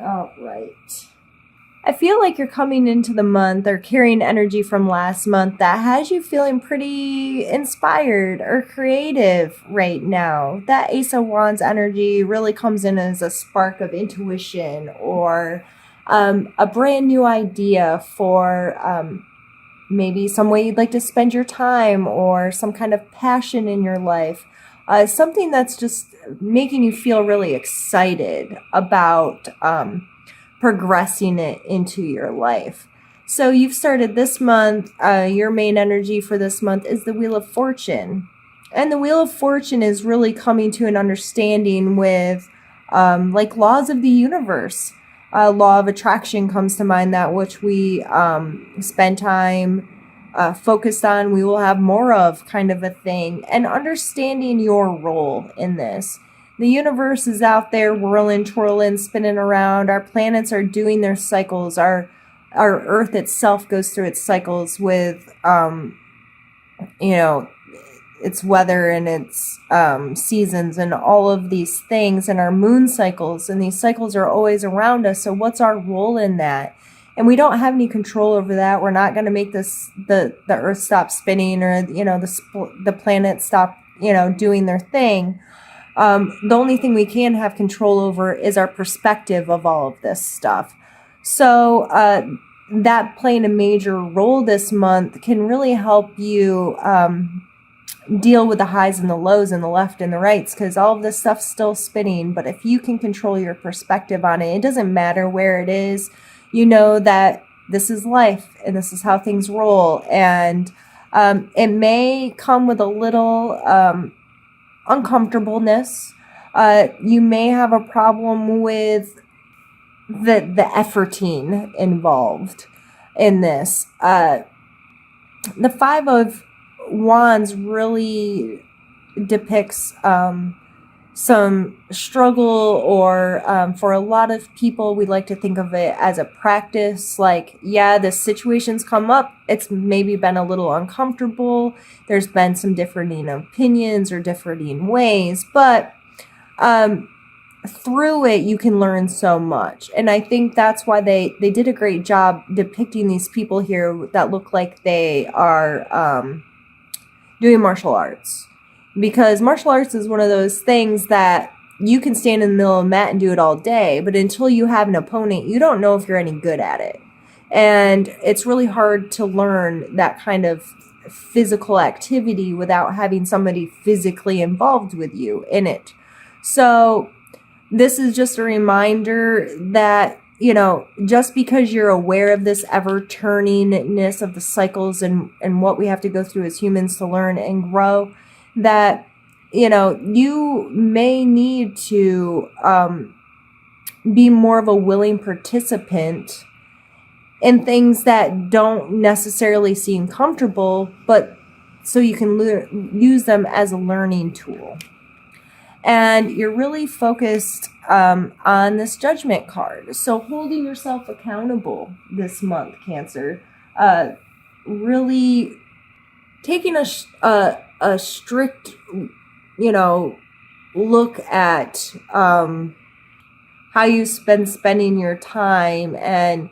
All right. I feel like you're coming into the month or carrying energy from last month that has you feeling pretty inspired or creative right now. That Ace of Wands energy really comes in as a spark of intuition or a brand new idea for maybe some way you'd like to spend your time or some kind of passion in your life. Something that's just making you feel really excited about progressing it into your life. So you've started this month, your main energy for this month is the Wheel of Fortune. And the Wheel of Fortune is really coming to an understanding with like laws of the universe. Law of attraction comes to mind, that which we spend time focused on, we will have more of, kind of a thing. And understanding your role in this. The universe is out there whirling, twirling, spinning around. Our planets are doing their cycles. Our Earth itself goes through its cycles with, its weather and its seasons and all of these things, and our moon cycles. And these cycles are always around us. So what's our role in that? And we don't have any control over that. We're not going to make the Earth stop spinning or, the planets stop, doing their thing. The only thing we can have control over is our perspective of all of this stuff. So that playing a major role this month can really help you deal with the highs and the lows and the left and the rights, because all of this stuff's still spinning. But if you can control your perspective on it, it doesn't matter where it is. You know that this is life and this is how things roll. And it may come with a little uncomfortableness. You may have a problem with the efforting involved in this. The Five of Wands really depicts some struggle, or for a lot of people, we like to think of it as a practice. Like, yeah, the situations come up. It's maybe been a little uncomfortable. There's been some differing opinions or differing ways, but through it, you can learn so much. And I think that's why they did a great job depicting these people here that look like they are doing martial arts. Because martial arts is one of those things that you can stand in the middle of a mat and do it all day, but until you have an opponent, you don't know if you're any good at it. And it's really hard to learn that kind of physical activity without having somebody physically involved with you in it. So this is just a reminder that, just because you're aware of this ever-turningness of the cycles and what we have to go through as humans to learn and grow, that, you may need to be more of a willing participant in things that don't necessarily seem comfortable, but so you can use them as a learning tool. And you're really focused on this Judgment card. So holding yourself accountable this month, Cancer, really taking a strict, look at how you spending your time and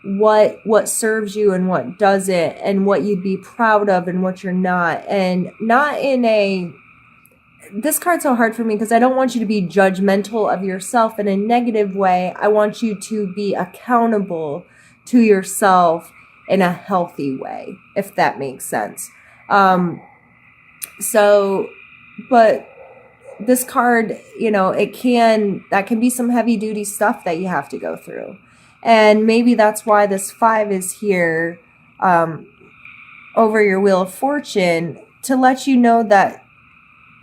what serves you and what doesn't, and what you'd be proud of and what you're not. And not in a, this card's so hard for me because I don't want you to be judgmental of yourself in a negative way. I want you to be accountable to yourself in a healthy way, if that makes sense. But this card, that can be some heavy duty stuff that you have to go through. And maybe that's why this 5 is here over your Wheel of Fortune, to let you know that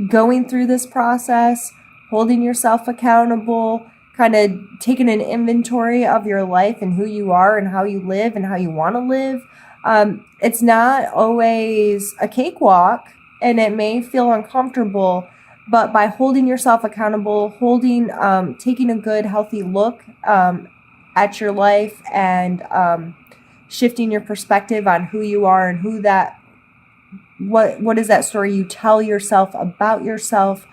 going through this process, holding yourself accountable, kind of taking an inventory of your life and who you are and how you live and how you want to live. It's not always a cakewalk, and it may feel uncomfortable, but by holding yourself accountable, taking a good, healthy look at your life and shifting your perspective on who you are and what is that story you tell yourself about yourself,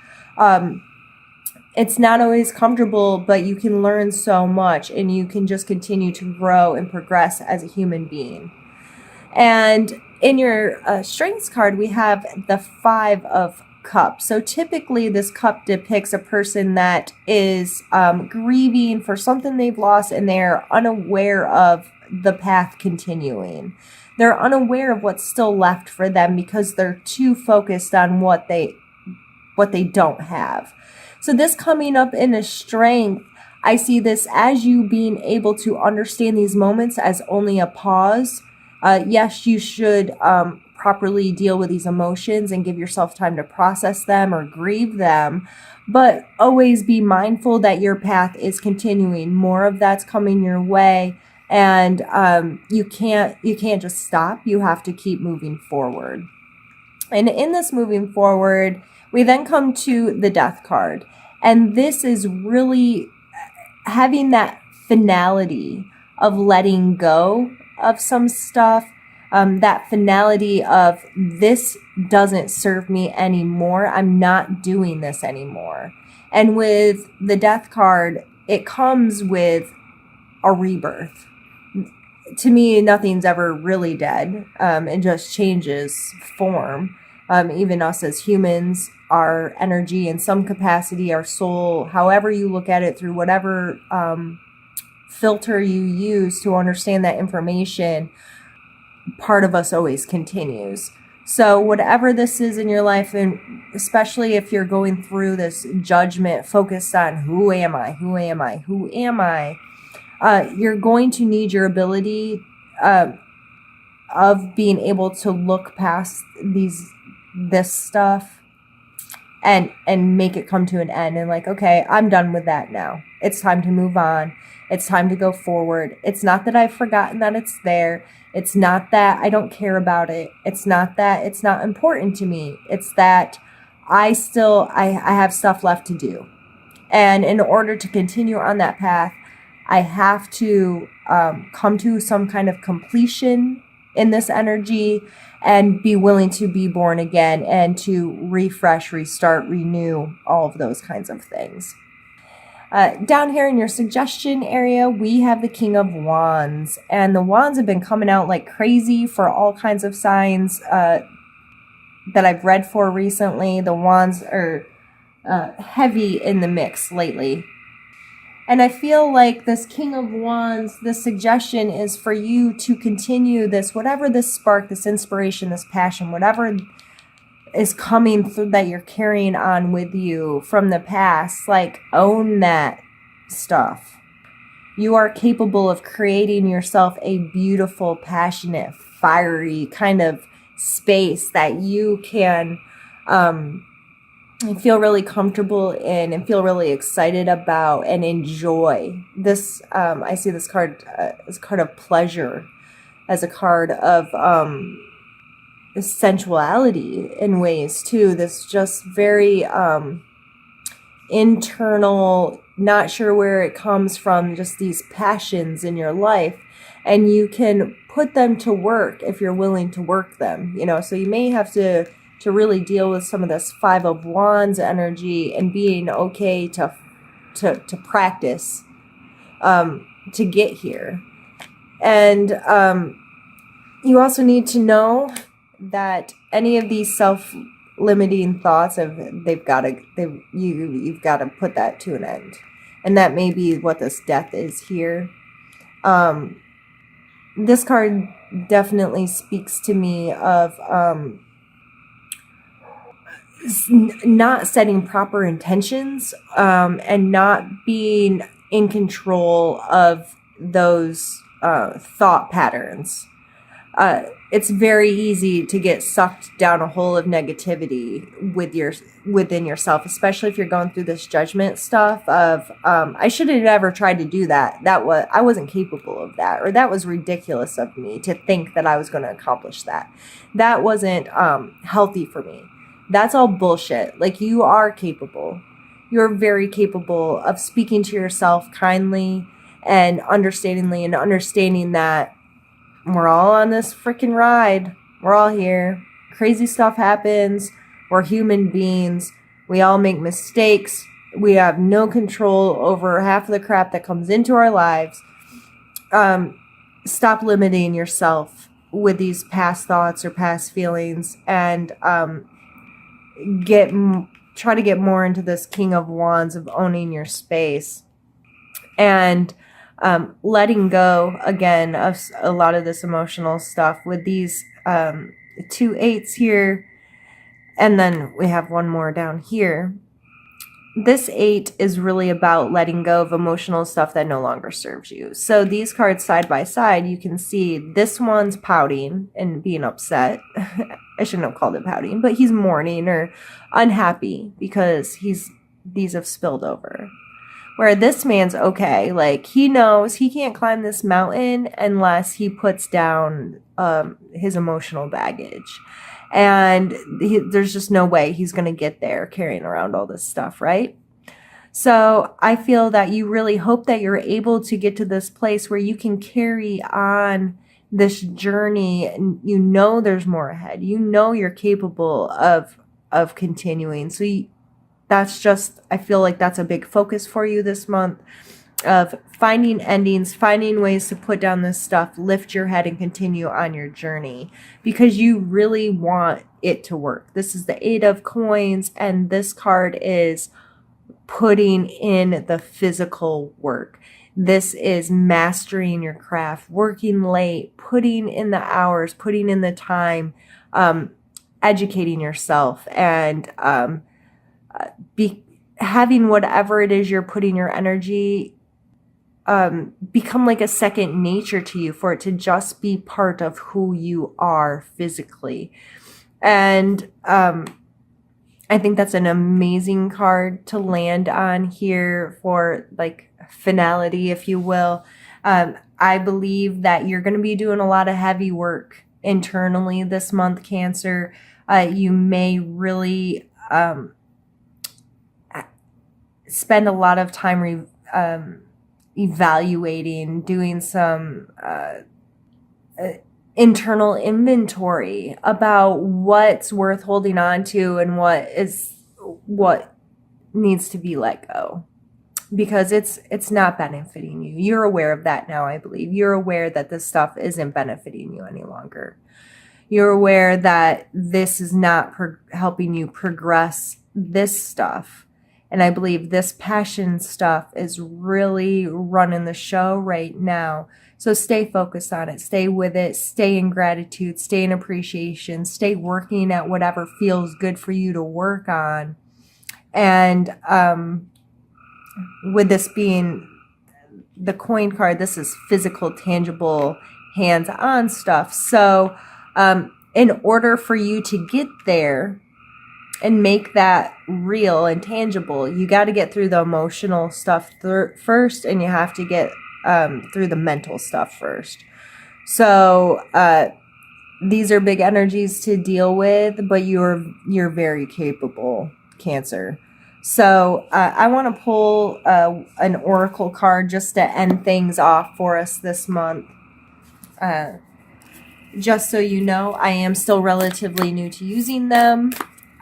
it's not always comfortable, but you can learn so much and you can just continue to grow and progress as a human being. And in your strengths card, we have the 5 of Cups. So typically this cup depicts a person that is grieving for something they've lost, and they're unaware of the path continuing. They're unaware of what's still left for them because they're too focused on what they don't have. So this coming up in a strength, I see this as you being able to understand these moments as only a pause. Yes, you should properly deal with these emotions and give yourself time to process them or grieve them, but always be mindful that your path is continuing. More of that's coming your way, and you can't just stop. You have to keep moving forward. And in this moving forward, we then come to the Death card, and this is really having that finality of letting go of some stuff, that finality of this doesn't serve me anymore. I'm not doing this anymore. And with the Death card, it comes with a rebirth. To me, nothing's ever really dead. It just changes form. Even us as humans, our energy in some capacity, our soul, however you look at it, through whatever filter you use to understand that information, part of us always continues. So whatever this is in your life, and especially if you're going through this judgment focused on who am I, you're going to need your ability of being able to look past this stuff and make it come to an end, and like, okay, I'm done with that now. It's time to move on. It's time to go forward. It's not that I've forgotten that it's there. It's not that I don't care about it. It's not that it's not important to me. It's that I have stuff left to do. And in order to continue on that path, I have to come to some kind of completion in this energy and be willing to be born again and to refresh, restart, renew, all of those kinds of things. Down here in your suggestion area, we have the King of Wands, and the Wands have been coming out like crazy for all kinds of signs that I've read for recently. The Wands are heavy in the mix lately. And I feel like this King of Wands, this suggestion is for you to continue this, whatever this spark, this inspiration, this passion, whatever is coming through that you're carrying on with you from the past, like, own that stuff. You are capable of creating yourself a beautiful, passionate, fiery kind of space that you can feel really comfortable in and feel really excited about and enjoy. This, I see this card as a card of pleasure, as a card of sensuality in ways too. This just very internal, not sure where it comes from, just these passions in your life, and you can put them to work if you're willing to work them, so you may have to really deal with some of this 5 of Wands energy and being okay to practice to get here. And you also need to know that any of these self-limiting thoughts you've got to put that to an end. And that may be what this Death is here. This card definitely speaks to me of not setting proper intentions and not being in control of those thought patterns. It's very easy to get sucked down a hole of negativity within yourself, especially if you're going through this judgment stuff of I should have never tried to do that. I wasn't capable of that, or that was ridiculous of me to think that I was going to accomplish that. That wasn't healthy for me. That's all bullshit. Like, you are capable. You're very capable of speaking to yourself kindly and understandingly, and understanding that we're all on this freaking ride. We're all here. Crazy stuff happens. We're human beings. We all make mistakes. We have no control over half of the crap that comes into our lives. Stop limiting yourself with these past thoughts or past feelings, and try to get more into this King of Wands of owning your space, and letting go again of a lot of this emotional stuff with these 2 8s here, and then we have one more down here. This 8 is really about letting go of emotional stuff that no longer serves you. So these cards side by side, you can see this one's pouting and being upset. I shouldn't have called it pouting, but he's mourning or unhappy because these have spilled over. Where this man's okay. Like, he knows he can't climb this mountain unless he puts down his emotional baggage. And there's just no way he's going to get there carrying around all this stuff, right? So I feel that you really hope that you're able to get to this place where you can carry on this journey, and you know there's more ahead. You know you're capable of continuing. So that's just, I feel like that's a big focus for you this month, of finding endings, finding ways to put down this stuff, lift your head, and continue on your journey, because you really want it to work. This is the 8 of Coins, and this card is putting in the physical work. This is mastering your craft, working late, putting in the hours, putting in the time, educating yourself, and having whatever it is you're putting your energy become like a second nature to you, for it to just be part of who you are physically. And I think that's an amazing card to land on here for like finality, if you will. I believe that you're going to be doing a lot of heavy work internally this month, Cancer. You may really spend a lot of time evaluating, doing some internal inventory about what's worth holding on to and what needs to be let go, because it's not benefiting you. You're aware of that now, I believe. You're aware that this stuff isn't benefiting you any longer. You're aware that this is not helping you progress this stuff. And I believe this passion stuff is really running the show right now. So stay focused on it. Stay with it. Stay in gratitude. Stay in appreciation. Stay working at whatever feels good for you to work on. And with this being the coin card, this is physical, tangible, hands-on stuff. So in order for you to get there and make that real and tangible, you got to get through the emotional stuff first, and you have to get through the mental stuff first. So these are big energies to deal with, but you're very capable, Cancer. So I want to pull an oracle card just to end things off for us this month. Just so you know, I am still relatively new to using them.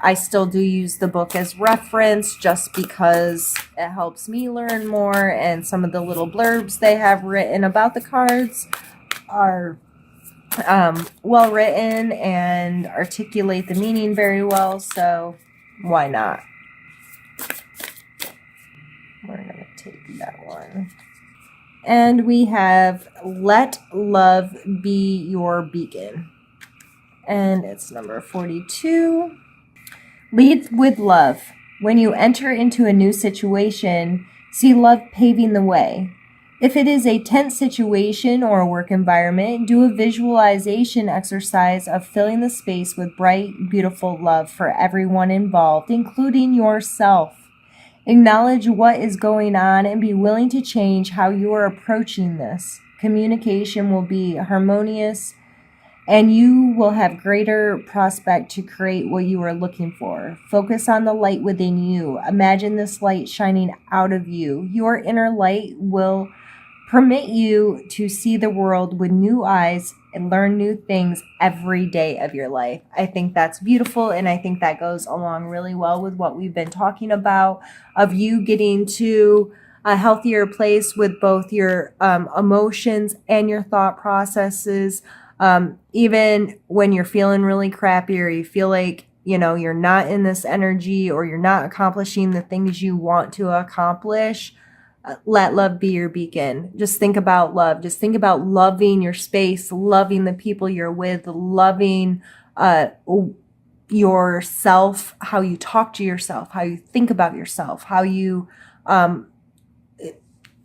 I still do use the book as reference just because it helps me learn more, and some of the little blurbs they have written about the cards are well written and articulate the meaning very well, so why not? We're going to take that one. And we have Let Love Be Your Beacon. And it's number 42. Lead with love. When you enter into a new situation, see love paving the way. If it is a tense situation or a work environment, do a visualization exercise of filling the space with bright, beautiful love for everyone involved, including yourself. Acknowledge what is going on and be willing to change how you are approaching this. Communication will be harmonious, and you will have greater prospect to create what you are looking for. Focus on the light within you. Imagine this light shining out of you. Your inner light will permit you to see the world with new eyes and learn new things every day of your life. I think that's beautiful, and I think that goes along really well with what we've been talking about, of you getting to a healthier place with both your emotions and your thought processes. Even when you're feeling really crappy, or you feel like, you know, you're not in this energy, or you're not accomplishing the things you want to accomplish, let love be your beacon. Just think about love. Just think about loving your space, loving the people you're with, loving uh, yourself, how you talk to yourself, how you think about yourself, how you um,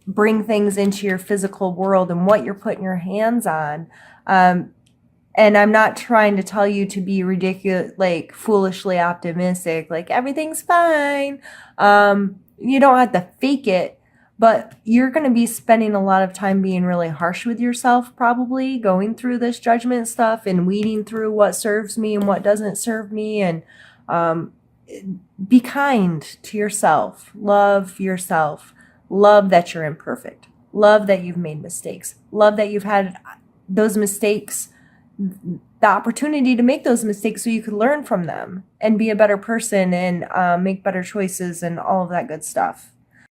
bring things into your physical world, and what you're putting your hands on. And I'm not trying to tell you to be ridiculous, like foolishly optimistic, like everything's fine. You don't have to fake it, but you're going to be spending a lot of time being really harsh with yourself, probably going through this judgment stuff and weeding through what serves me and what doesn't serve me. And um, be kind to yourself, love yourself, love that you're imperfect, love that you've made mistakes, love that you've had those mistakes, the opportunity to make those mistakes so you could learn from them and be a better person and make better choices and all of that good stuff.